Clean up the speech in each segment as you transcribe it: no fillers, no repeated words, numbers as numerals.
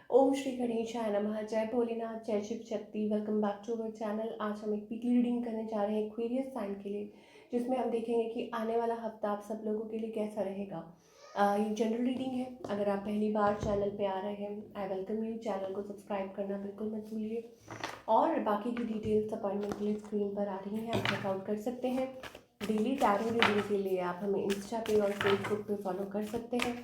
ओम श्री गणेशाय नमः। जय भोलेनाथ, जय Shiv Shakti. Welcome back to our channel. आज हम एक वीकली रीडिंग करने जा रहे हैं एक्वेरियस साइन के लिए, जिसमें हम देखेंगे कि आने वाला हफ्ता आप सब लोगों के लिए कैसा रहेगा। ये जनरल रीडिंग है। अगर आप पहली बार चैनल पे आ रहे हैं, आई वेलकम यू। चैनल को सब्सक्राइब करना बिल्कुल मत भूलिए। और बाकी की डिटेल्स अपॉइंटमेंट के लिए स्क्रीन पर आ रही हैं, आप चेकआउट कर सकते हैं। डेली टैरो रीडिंग के लिए आप हमें इंस्टा पे और फेसबुक पे फॉलो कर सकते हैं,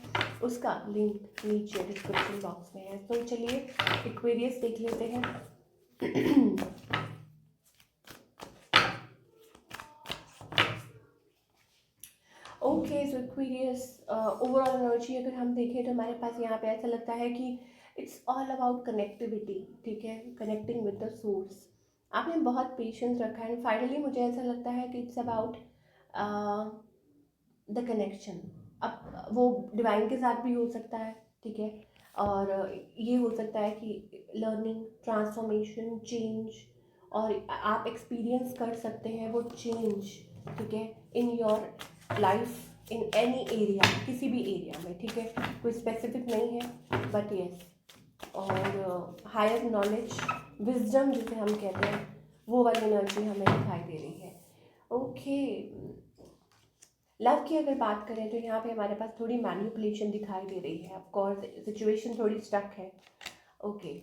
उसका लिंक नीचे डिस्क्रिप्शन बॉक्स में है। तो चलिए एक्वेरियस देख लेते हैं। ओके, सो एक्वेरियस ओवरऑल एनर्जी अगर हम देखें तो हमारे पास यहाँ पे ऐसा लगता है कि इट्स ऑल अबाउट कनेक्टिविटी। ठीक है, कनेक्टिंग विद द सोर्स। आपने बहुत पेशेंस रखा है एंड फाइनली मुझे ऐसा लगता है कि इट्स अबाउट द कनेक्शन। अब वो डिवाइन के साथ भी हो सकता है, ठीक है। और ये हो सकता है कि लर्निंग, ट्रांसफॉर्मेशन, चेंज, और आप एक्सपीरियंस कर सकते हैं वो चेंज, ठीक है, in your life in any area, किसी भी एरिया में, ठीक है। कोई स्पेसिफिक नहीं है, बट यस। और हायर नॉलेज, विजडम जिसे हम कहते हैं, वो वाली एनर्जी हमें दिखाई दे रही है। ओके, लव की अगर बात करें तो यहाँ पे हमारे पास थोड़ी मैनिपुलेशन दिखाई दे रही है। ऑफ कोर्स सिचुएशन थोड़ी स्टक है। ओके,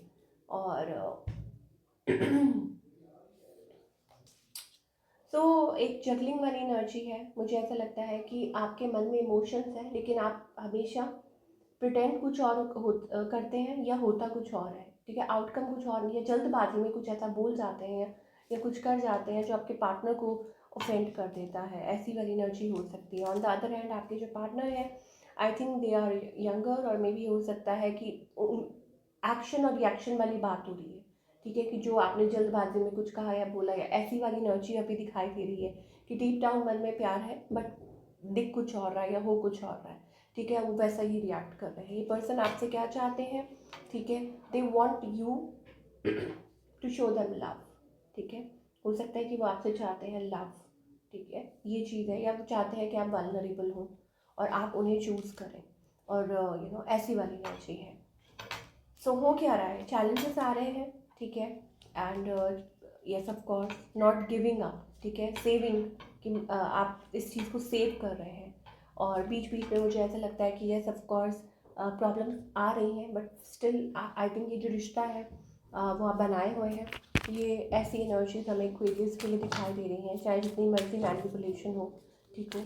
और सो एक जगलिंग वाली एनर्जी है। मुझे ऐसा लगता है कि आपके मन में इमोशंस हैं, लेकिन आप हमेशा प्रिटेंड कुछ और करते हैं या होता कुछ और है, ठीक है। आउटकम कुछ और नहीं है, जल्दबाजी में कुछ ऐसा बोल जाते हैं या कुछ कर जाते हैं जो आपके पार्टनर को ऑफेंड कर देता है। ऐसी वाली एनर्जी हो सकती है। ऑन द अदर हैंड आपके जो पार्टनर है, I think they are younger, और मे बी हो सकता है कि एक्शन और रिएक्शन वाली बात हो रही है, ठीक है, कि जो आपने जल्दबाजी में कुछ कहा या बोला, या ऐसी वाली एनर्जी अभी दिखाई दे रही है कि डीप डाउन मन में प्यार है, बट दिख कुछ और रहा है या हो कुछ और रहा है, ठीक है। वो वैसा ही रिएक्ट कर रहे हैं। ये पर्सन आपसे क्या चाहते हैं, ठीक है, they want you to show them love, ठीक है। हो सकता है कि वो आपसे चाहते हैं लव, ठीक है, ये चीज़ है। या वो चाहते हैं कि आप वल्नरेबल हों और आप उन्हें चूज़ करें, और ऐसी वाली एनर्जी है। सो हो क्या रहा है, चैलेंजेस आ रहे हैं, ठीक है। And yes of course not giving up, ठीक है, सेविंग, कि आप इस चीज़ को सेव कर रहे हैं। और बीच बीच में मुझे ऐसा लगता है कि यस ऑफ कोर्स प्रॉब्लम्स आ रही हैं, बट स्टिल आई थिंक ये जो रिश्ता है वो आप बनाए हुए हैं। ये ऐसी एनर्जीज हमें क्वेरियस के लिए दिखाई दे रही हैं, चाहे जितनी मर्जी मैनिपुलेशन हो, ठीक है,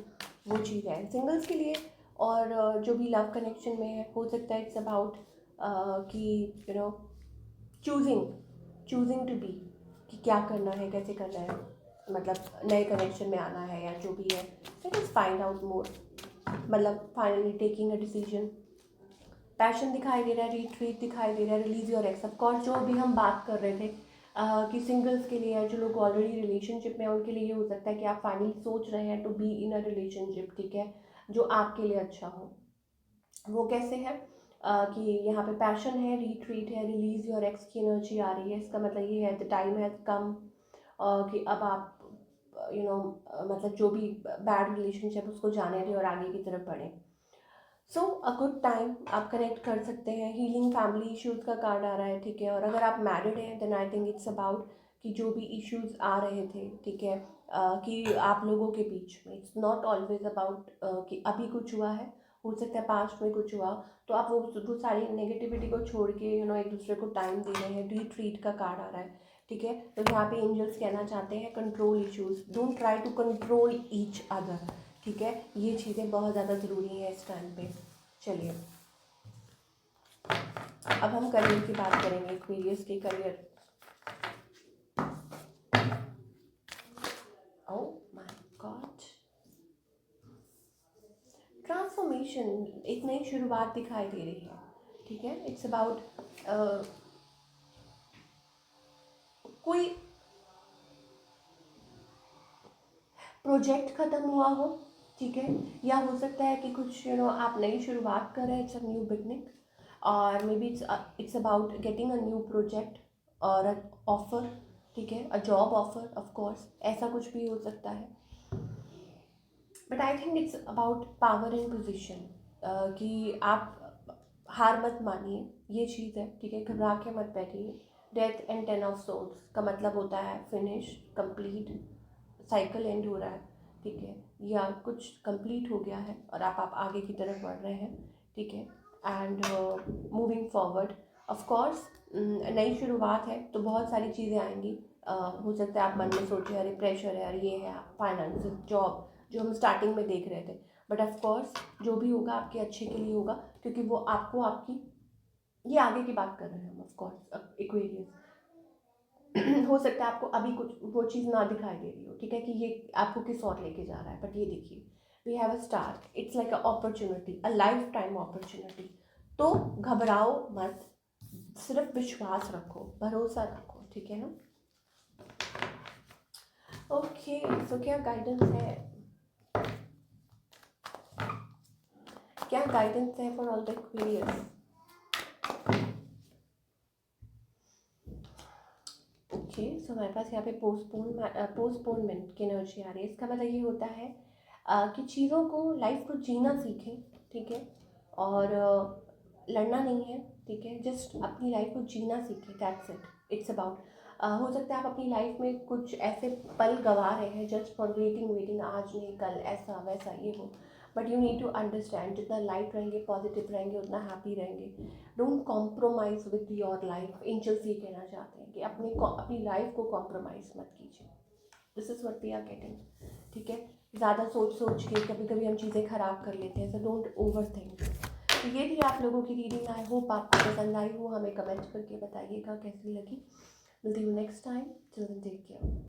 वो चीज़ है सिंगल्स के लिए। और जो भी लव कनेक्शन में है, हो सकता है इट्स अबाउट कि you know choosing choosing to be, कि क्या करना है, कैसे करना है, मतलब नए कनेक्शन में आना है या जो भी है। Let us find out more, मतलब finally taking a decision. Passion दिखाई दे रहा है, रिट्रीट दिखाई दे रहा है, release your ex. Of course जो अभी हम बात कर रहे थे कि सिंगल्स के लिए, जो लोग ऑलरेडी रिलेशनशिप में हैं, उनके लिए ये हो सकता है कि आप फाइनली सोच रहे हैं to be in a relationship, ठीक है, जो आपके लिए अच्छा हो। वो कैसे है कि यहाँ पे पैशन है, रिट्रीट है, रिलीज योर एक्स की एनर्जी आ रही है। इसका मतलब ये है द टाइम हैज कम, कि अब आप मतलब जो भी बैड रिलेशनशिप उसको जाने दें और आगे की तरफ बढ़ें। सो अ गुड टाइम, आप कनेक्ट कर सकते हैं। हीलिंग फैमिली इश्यूज़ का कार्ड आ रहा है, ठीक है। और अगर आप मैरिड हैं then I think it's about कि जो भी इश्यूज़ आ रहे थे, ठीक है, कि आप लोगों के बीच में, इट्स नॉट ऑलवेज अबाउट कि अभी कुछ हुआ है, हो सकता है पास्ट में कुछ हुआ। तो आप वो सारी नेगेटिविटी को छोड़ के एक दूसरे को टाइम दे रहे हैं। रिट्रीट का कार्ड आ रहा है, ठीक है। तो यहाँ पे एंजल्स कहना चाहते हैं control issues, don't try to control each other, ठीक है। ये चीज़ें बहुत ज़्यादा ज़रूरी हैं इस टाइम पे। चलिए अब हम करियर की बात करेंगे, एक्वेरियस के career. Oh my God, transformation, एक नई शुरुआत दिखाई दे रही है, ठीक है। इट्स अबाउट कोई प्रोजेक्ट ख़त्म हुआ हो, ठीक है, या हो सकता है कि कुछ आप नई शुरुआत कर रहे हैं, इट्स अ न्यू बिगनिंग। और maybe it's about getting a new project और अ ऑफर, ठीक है, a job offer, of course ऐसा कुछ भी हो सकता है। But I think it's about power and position, कि आप हार मत मानिए, ये चीज़ है, ठीक है। घबरा के मत बैठिए। डेथ एंड 10 ऑफ सोर्ड्स का मतलब होता है फिनिश, कंप्लीट, साइकिल एंड हो रहा है, ठीक है, या कुछ कंप्लीट हो गया है और आप आगे की तरफ बढ़ रहे हैं, ठीक है। And moving forward, of course नई शुरुआत है तो बहुत सारी चीज़ें आएंगी। हो सकता है आप मन में सोचें अरे प्रेशर है, अरे ये है, फाइनेंस, जॉब, जो हम स्टार्टिंग में देख रहे थे, बट ऑफ कोर्स जो भी होगा आपके अच्छे के लिए होगा, क्योंकि वो आपको आपकी, ये आगे की बात कर रहे हैं हम, ऑफ कोर्स एक्वेरियस। हो सकता है आपको अभी कुछ वो चीज़ ना दिखाई दे रही हो, ठीक है, कि ये आपको किस और लेके जा रहा है, बट ये देखिए, we have a star, it's like a opportunity, a lifetime opportunity. तो घबराओ मत, सिर्फ विश्वास रखो, भरोसा रखो, ठीक है ना। ओके, सो क्या गाइडेंस है, क्या गाइडेंस है for all the Aquarius. Okay, so हमारे पास यहाँ पे पोस्टपोनमेंट की एनर्जी आ रही है। इसका मतलब ये होता है कि चीज़ों को, लाइफ को जीना सीखें, ठीक है, और लड़ना नहीं है, ठीक है, जस्ट अपनी लाइफ को जीना सीखें, दैट्स इट, इट्स अबाउट। हो सकता है आप अपनी लाइफ में कुछ ऐसे पल गंवा रहे हैं जस्ट फॉर वेटिंग, आज नहीं कल, ऐसा वैसा ये वो, but you need to understand, जितना लाइट रहेंगे, पॉजिटिव रहेंगे, उतना हैप्पी रहेंगे। Don't compromise with your life. Angels ये कहना चाहते हैं कि अपनी लाइफ को कॉम्प्रोमाइज़ मत कीजिए। This is what we are getting, ठीक है। ज़्यादा सोच सोच के कभी कभी हम चीज़ें ख़राब कर लेते हैं, सो डोंट ओवर थिंक। तो ये थी आप लोगों की रीडिंग, आई होप आपको पसंद आई हो। हमें कमेंट करके बताइएगा कैसी लगी। Will see you next time, till then take care.